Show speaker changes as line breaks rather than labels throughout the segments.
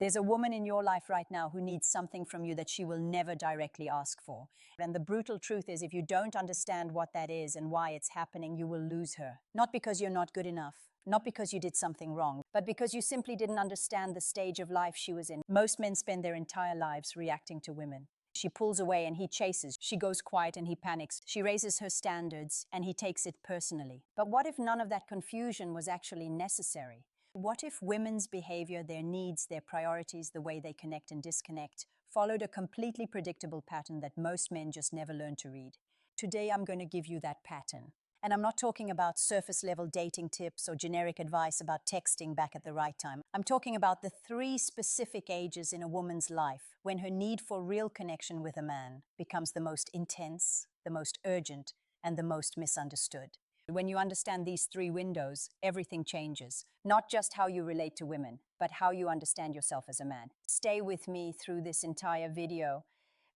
There's a woman in your life right now who needs something from you that she will never directly ask for. And the brutal truth is, if you don't understand what that is and why it's happening, you will lose her. Not because you're not good enough, not because you did something wrong, but because you simply didn't understand the stage of life she was in. Most men spend their entire lives reacting to women. She pulls away and he chases. She goes quiet and he panics. She raises her standards and he takes it personally. But what if none of that confusion was actually necessary? What if women's behavior, their needs, their priorities, the way they connect and disconnect, followed a completely predictable pattern that most men just never learn to read? Today, I'm going to give you that pattern. And I'm not talking about surface-level dating tips or generic advice about texting back at the right time. I'm talking about the 3 specific ages in a woman's life when her need for real connection with a man becomes the most intense, the most urgent, and the most misunderstood. When you understand these 3 windows, everything changes. Not just how you relate to women, but how you understand yourself as a man. Stay with me through this entire video,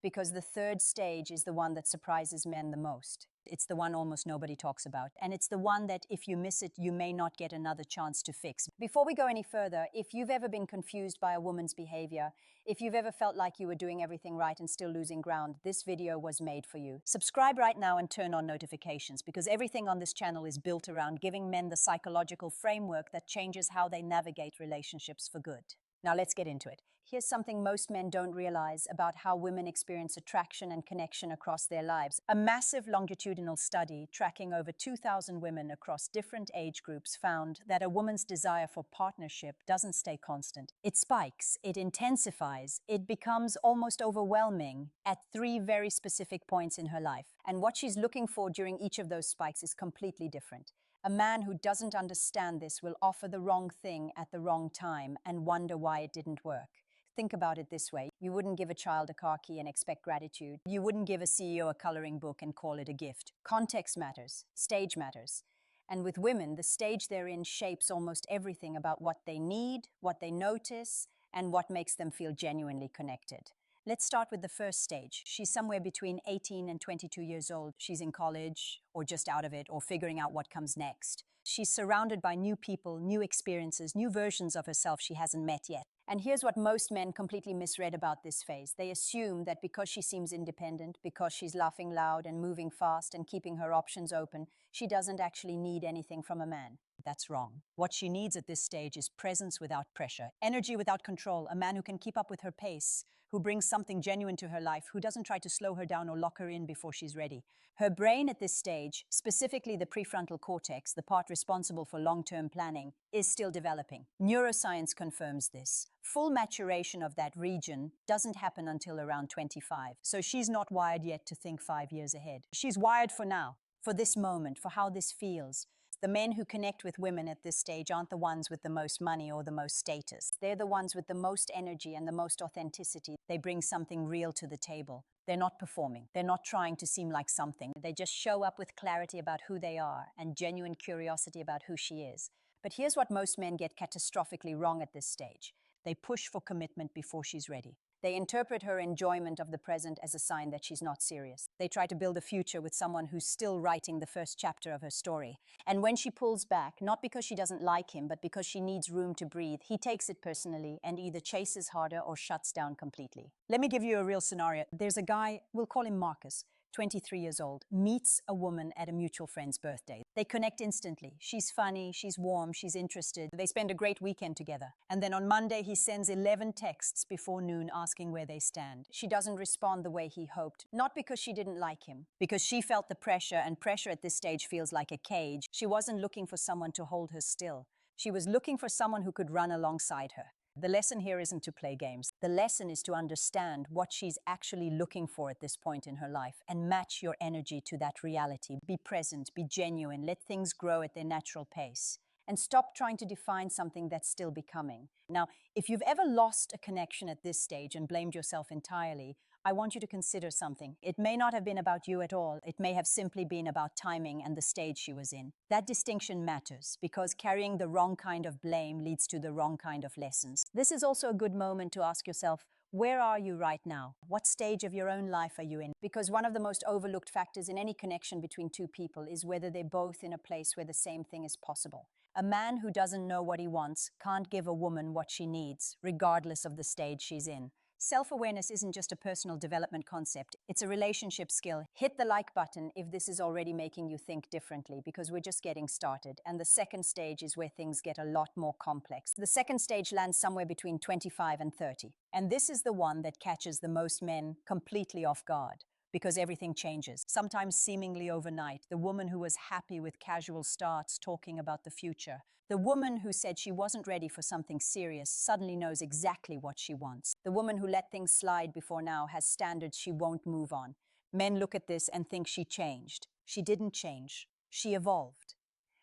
because the 3rd stage is the one that surprises men the most. It's the one almost nobody talks about. And it's the one that if you miss it, you may not get another chance to fix. Before we go any further, if you've ever been confused by a woman's behavior, if you've ever felt like you were doing everything right and still losing ground, this video was made for you. Subscribe right now and turn on notifications, because everything on this channel is built around giving men the psychological framework that changes how they navigate relationships for good. Now let's get into it. Here's something most men don't realize about how women experience attraction and connection across their lives. A massive longitudinal study tracking over 2,000 women across different age groups found that a woman's desire for partnership doesn't stay constant. It spikes, it intensifies, it becomes almost overwhelming at 3 very specific points in her life. And what she's looking for during each of those spikes is completely different. A man who doesn't understand this will offer the wrong thing at the wrong time and wonder why it didn't work. Think about it this way. You wouldn't give a child a car key and expect gratitude. You wouldn't give a CEO a coloring book and call it a gift. Context matters. Stage matters. And with women, the stage they're in shapes almost everything about what they need, what they notice, and what makes them feel genuinely connected. Let's start with the first stage. She's somewhere between 18 and 22 years old. She's in college, or just out of it, or figuring out what comes next. She's surrounded by new people, new experiences, new versions of herself she hasn't met yet. And here's what most men completely misread about this phase. They assume that because she seems independent, because she's laughing loud and moving fast and keeping her options open, she doesn't actually need anything from a man. That's wrong. What she needs at this stage is presence without pressure, energy without control, a man who can keep up with her pace, who brings something genuine to her life, who doesn't try to slow her down or lock her in before she's ready. Her brain at this stage, specifically the prefrontal cortex, the part responsible for long-term planning, is still developing. Neuroscience confirms this. Full maturation of that region doesn't happen until around 25. So she's not wired yet to think 5 years ahead. She's wired for now, for this moment, for how this feels. The men who connect with women at this stage aren't the ones with the most money or the most status. They're the ones with the most energy and the most authenticity. They bring something real to the table. They're not performing. They're not trying to seem like something. They just show up with clarity about who they are and genuine curiosity about who she is. But here's what most men get catastrophically wrong at this stage. They push for commitment before she's ready. They interpret her enjoyment of the present as a sign that she's not serious. They try to build a future with someone who's still writing the first chapter of her story. And when she pulls back, not because she doesn't like him, but because she needs room to breathe, he takes it personally and either chases harder or shuts down completely. Let me give you a real scenario. There's a guy, we'll call him Marcus, 23 years old, meets a woman at a mutual friend's birthday. They connect instantly. She's funny, she's warm, she's interested. They spend a great weekend together. And then on Monday, he sends 11 texts before noon asking where they stand. She doesn't respond the way he hoped, not because she didn't like him, because she felt the pressure, and pressure at this stage feels like a cage. She wasn't looking for someone to hold her still. She was looking for someone who could run alongside her. The lesson here isn't to play games. The lesson is to understand what she's actually looking for at this point in her life and match your energy to that reality. Be present, be genuine, let things grow at their natural pace. And stop trying to define something that's still becoming. Now, if you've ever lost a connection at this stage and blamed yourself entirely, I want you to consider something. It may not have been about you at all. It may have simply been about timing and the stage she was in. That distinction matters because carrying the wrong kind of blame leads to the wrong kind of lessons. This is also a good moment to ask yourself, where are you right now? What stage of your own life are you in? Because one of the most overlooked factors in any connection between two people is whether they're both in a place where the same thing is possible. A man who doesn't know what he wants can't give a woman what she needs, regardless of the stage she's in. Self-awareness isn't just a personal development concept, it's a relationship skill. Hit the like button if this is already making you think differently, because we're just getting started. And the second stage is where things get a lot more complex. The second stage lands somewhere between 25 and 30. And this is the one that catches the most men completely off guard, because everything changes, sometimes seemingly overnight. The woman who was happy with casual starts talking about the future. The woman who said she wasn't ready for something serious suddenly knows exactly what she wants. The woman who let things slide before now has standards she won't move on. Men look at this and think she changed. She didn't change. She evolved.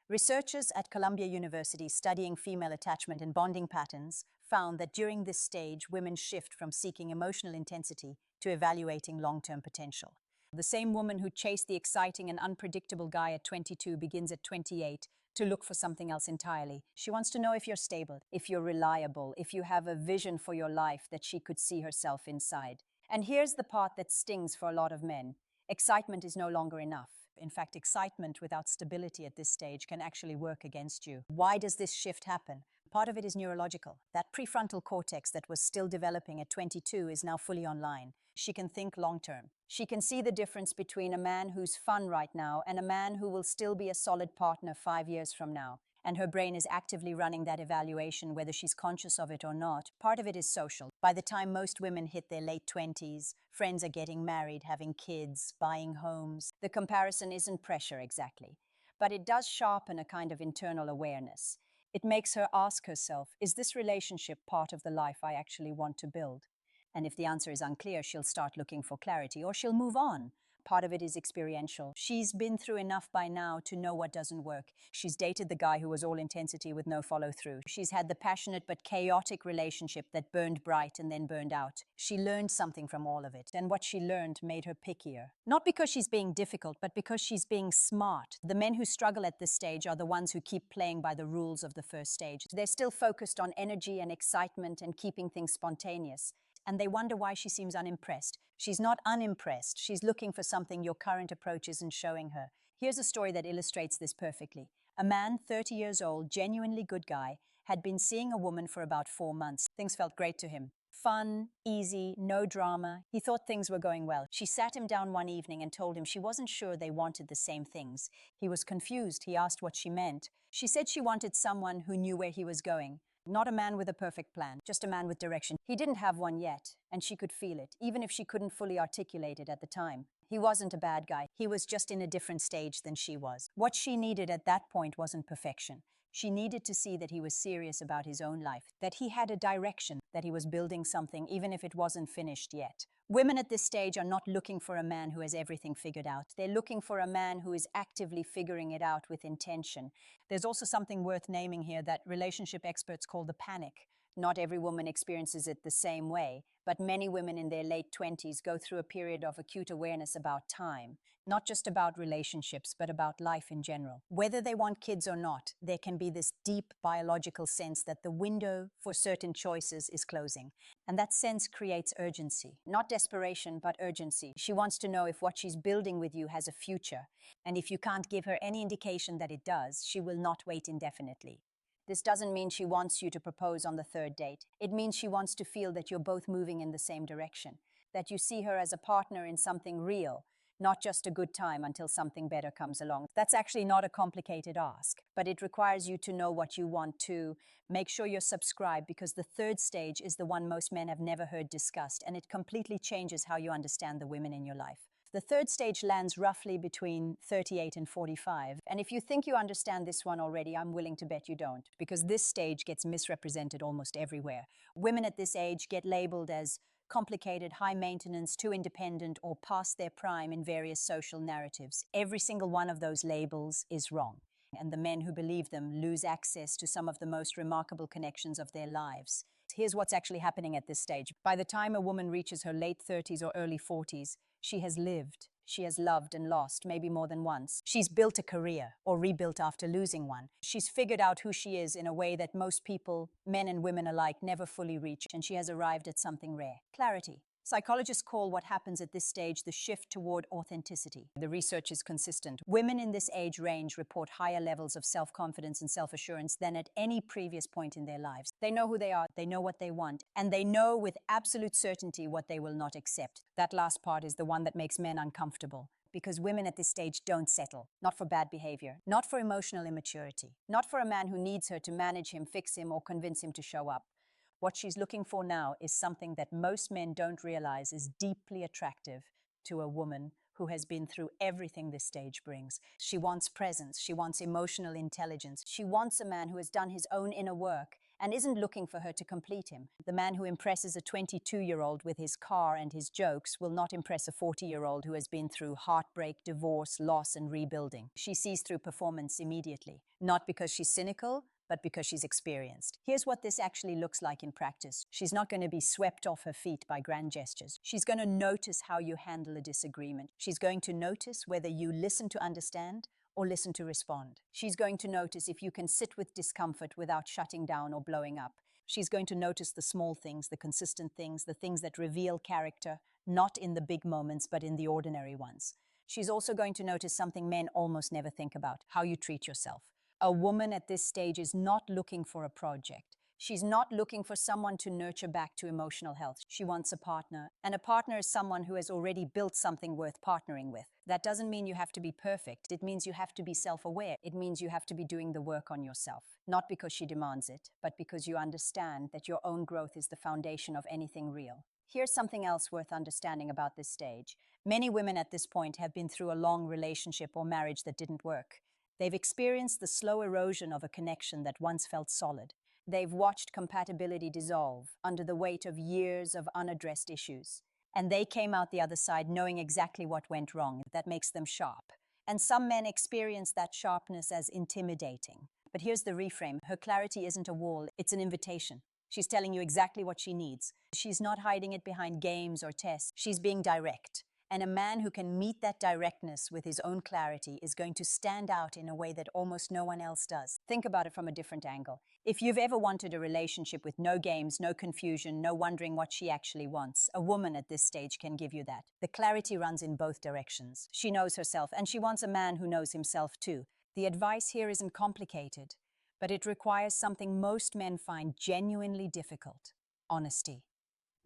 Researchers at Columbia University studying female attachment and bonding patterns found that during this stage, women shift from seeking emotional intensity to evaluating long-term potential. The same woman who chased the exciting and unpredictable guy at 22 begins at 28 to look for something else entirely. She wants to know if you're stable, if you're reliable, if you have a vision for your life that she could see herself inside. And here's the part that stings for a lot of men. Excitement is no longer enough. In fact, excitement without stability at this stage can actually work against you. Why does this shift happen? Part of it is neurological. That prefrontal cortex that was still developing at 22 is now fully online. She can think long-term. She can see the difference between a man who's fun right now and a man who will still be a solid partner 5 years from now. And her brain is actively running that evaluation whether she's conscious of it or not. Part of it is social. By the time most women hit their late 20s, friends are getting married, having kids, buying homes. The comparison isn't pressure exactly, but it does sharpen a kind of internal awareness. It makes her ask herself, is this relationship part of the life I actually want to build? And if the answer is unclear, she'll start looking for clarity, or she'll move on. Part of it is experiential. She's been through enough by now to know what doesn't work. She's dated the guy who was all intensity with no follow-through. She's had the passionate but chaotic relationship that burned bright and then burned out. She learned something from all of it, and what she learned made her pickier. Not because she's being difficult, but because she's being smart. The men who struggle at this stage are the ones who keep playing by the rules of the first stage. They're still focused on energy and excitement and keeping things spontaneous. And they wonder why she seems unimpressed. She's not unimpressed. She's looking for something your current approach isn't showing her. Here's a story that illustrates this perfectly. A man, 30 years old, genuinely good guy, had been seeing a woman for about 4 months. Things felt great to him. Fun, easy, no drama. He thought things were going well. She sat him down one evening and told him she wasn't sure they wanted the same things. He was confused. He asked what she meant. She said she wanted someone who knew where he was going. Not a man with a perfect plan, just a man with direction. He didn't have one yet, and she could feel it, even if she couldn't fully articulate it at the time. He wasn't a bad guy. He was just in a different stage than she was. What she needed at that point wasn't perfection. She needed to see that he was serious about his own life, that he had a direction, that he was building something, even if it wasn't finished yet. Women at this stage are not looking for a man who has everything figured out. They're looking for a man who is actively figuring it out with intention. There's also something worth naming here that relationship experts call the panic. Not every woman experiences it the same way, but many women in their late 20s go through a period of acute awareness about time, not just about relationships, but about life in general. Whether they want kids or not, there can be this deep biological sense that the window for certain choices is closing. And that sense creates urgency, not desperation, but urgency. She wants to know if what she's building with you has a future. And if you can't give her any indication that it does, she will not wait indefinitely. This doesn't mean she wants you to propose on the third date. It means she wants to feel that you're both moving in the same direction, that you see her as a partner in something real, not just a good time until something better comes along. That's actually not a complicated ask, but it requires you to know what you want to. Make sure you're subscribed, because the third stage is the one most men have never heard discussed, and it completely changes how you understand the women in your life. The third stage lands roughly between 38 and 45. And if you think you understand this one already, I'm willing to bet you don't, because this stage gets misrepresented almost everywhere. Women at this age get labeled as complicated, high maintenance, too independent, or past their prime in various social narratives. Every single one of those labels is wrong, and the men who believe them lose access to some of the most remarkable connections of their lives. Here's what's actually happening at this stage. By the time a woman reaches her late 30s or early 40s, she has lived, she has loved and lost, maybe more than once. She's built a career, or rebuilt after losing one. She's figured out who she is in a way that most people, men and women alike, never fully reach, and she has arrived at something rare: clarity. Psychologists call what happens at this stage the shift toward authenticity. The research is consistent. Women in this age range report higher levels of self-confidence and self-assurance than at any previous point in their lives. They know who they are, they know what they want, and they know with absolute certainty what they will not accept. That last part is the one that makes men uncomfortable, because women at this stage don't settle. Not for bad behavior, not for emotional immaturity, not for a man who needs her to manage him, fix him, or convince him to show up. What she's looking for now is something that most men don't realize is deeply attractive to a woman who has been through everything this stage brings. She wants presence, she wants emotional intelligence, she wants a man who has done his own inner work and isn't looking for her to complete him. The man who impresses a 22-year-old with his car and his jokes will not impress a 40-year-old who has been through heartbreak, divorce, loss, and rebuilding. She sees through performance immediately, not because she's cynical, but because she's experienced. Here's what this actually looks like in practice. She's not going to be swept off her feet by grand gestures. She's going to notice how you handle a disagreement. She's going to notice whether you listen to understand or listen to respond. She's going to notice if you can sit with discomfort without shutting down or blowing up. She's going to notice the small things, the consistent things, the things that reveal character, not in the big moments, but in the ordinary ones. She's also going to notice something men almost never think about: how you treat yourself. A woman at this stage is not looking for a project. She's not looking for someone to nurture back to emotional health. She wants a partner, and a partner is someone who has already built something worth partnering with. That doesn't mean you have to be perfect. It means you have to be self-aware. It means you have to be doing the work on yourself. Not because she demands it, but because you understand that your own growth is the foundation of anything real. Here's something else worth understanding about this stage. Many women at this point have been through a long relationship or marriage that didn't work. They've experienced the slow erosion of a connection that once felt solid. They've watched compatibility dissolve under the weight of years of unaddressed issues. And they came out the other side knowing exactly what went wrong. That makes them sharp. And some men experience that sharpness as intimidating. But here's the reframe. Her clarity isn't a wall, it's an invitation. She's telling you exactly what she needs. She's not hiding it behind games or tests. She's being direct. And a man who can meet that directness with his own clarity is going to stand out in a way that almost no one else does. Think about it from a different angle. If you've ever wanted a relationship with no games, no confusion, no wondering what she actually wants, a woman at this stage can give you that. The clarity runs in both directions. She knows herself, and she wants a man who knows himself too. The advice here isn't complicated, but it requires something most men find genuinely difficult: honesty.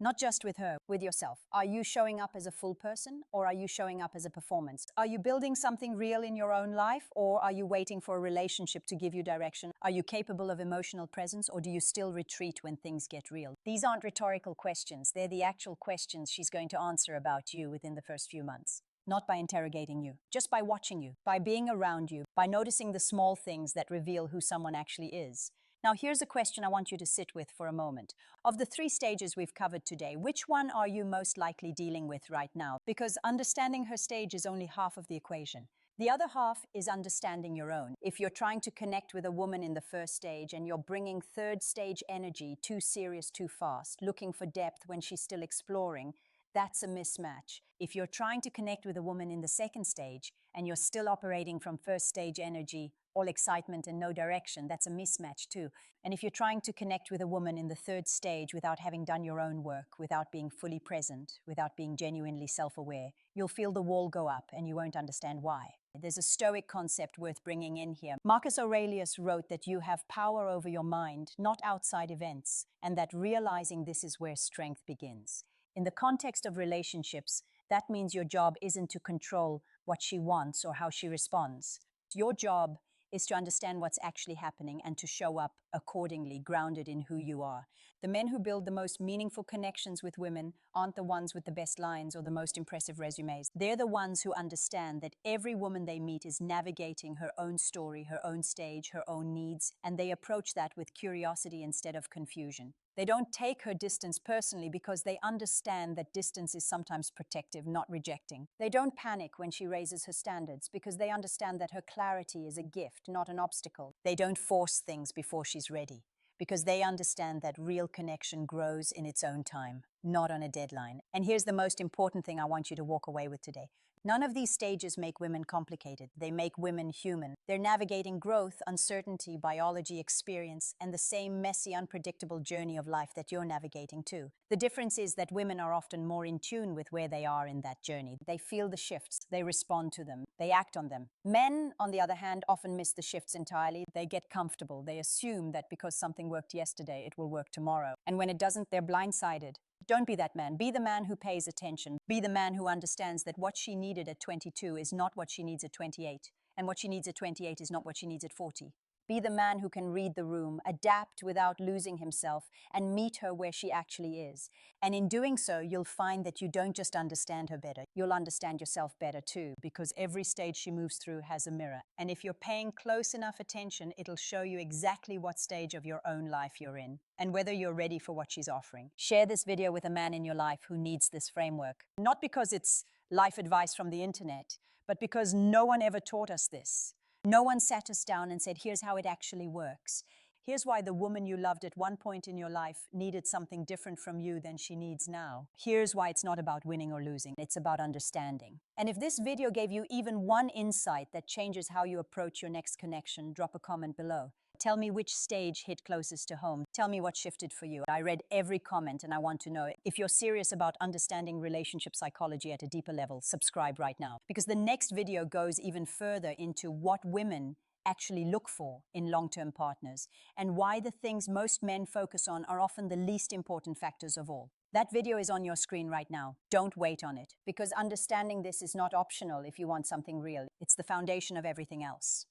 Not just with her, with yourself. Are you showing up as a full person, or are you showing up as a performance? Are you building something real in your own life, or are you waiting for a relationship to give you direction? Are you capable of emotional presence, or do you still retreat when things get real? These aren't rhetorical questions. They're the actual questions she's going to answer about you within the first few months. Not by interrogating you, just by watching you, by being around you, by noticing the small things that reveal who someone actually is. Now, here's a question I want you to sit with for a moment. Of the 3 stages we've covered today, which one are you most likely dealing with right now? Because understanding her stage is only half of the equation. The other half is understanding your own. If you're trying to connect with a woman in the first stage and you're bringing 3rd stage energy, too serious, too fast, looking for depth when she's still exploring, that's a mismatch. If you're trying to connect with a woman in the 2nd stage and you're still operating from 1st stage energy, all excitement and no direction, that's a mismatch too. And if you're trying to connect with a woman in the 3rd stage without having done your own work, without being fully present, without being genuinely self-aware, you'll feel the wall go up and you won't understand why. There's a Stoic concept worth bringing in here. Marcus Aurelius wrote that you have power over your mind, not outside events, and that realizing this is where strength begins. In the context of relationships, that means your job isn't to control what she wants or how she responds. Your job is to understand what's actually happening and to show up accordingly, grounded in who you are. The men who build the most meaningful connections with women aren't the ones with the best lines or the most impressive resumes. They're the ones who understand that every woman they meet is navigating her own story, her own stage, her own needs, and they approach that with curiosity instead of confusion. They don't take her distance personally because they understand that distance is sometimes protective, not rejecting. They don't panic when she raises her standards because they understand that her clarity is a gift, not an obstacle. They don't force things before she's ready because they understand that real connection grows in its own time. not on a deadline. And here's the most important thing I want you to walk away with today. None of these stages make women complicated. They make women human. They're navigating growth, uncertainty, biology, experience, and the same messy, unpredictable journey of life that you're navigating too. The difference is that women are often more in tune with where they are in that journey. They feel the shifts, they respond to them, they act on them. Men, on the other hand, often miss the shifts entirely. They get comfortable. They assume that because something worked yesterday, it will work tomorrow. And when it doesn't, they're blindsided. Don't be that man. Be the man who pays attention. Be the man who understands that what she needed at 22 is not what she needs at 28, and what she needs at 28 is not what she needs at 40. Be the man who can read the room, adapt without losing himself, and meet her where she actually is. And in doing so, you'll find that you don't just understand her better, you'll understand yourself better too, because every stage she moves through has a mirror. And if you're paying close enough attention, it'll show you exactly what stage of your own life you're in, and whether you're ready for what she's offering. Share this video with a man in your life who needs this framework. Not because it's life advice from the internet, but because no one ever taught us this. No one sat us down and said, here's how it actually works. Here's why the woman you loved at one point in your life needed something different from you than she needs now. Here's why it's not about winning or losing. It's about understanding. And if this video gave you even one insight that changes how you approach your next connection, drop a comment below. Tell me which stage hit closest to home. Tell me what shifted for you. I read every comment and I want to know. If you're serious about understanding relationship psychology at a deeper level, subscribe right now. Because the next video goes even further into what women actually look for in long-term partners and why the things most men focus on are often the least important factors of all. That video is on your screen right now. Don't wait on it, because understanding this is not optional if you want something real. It's the foundation of everything else.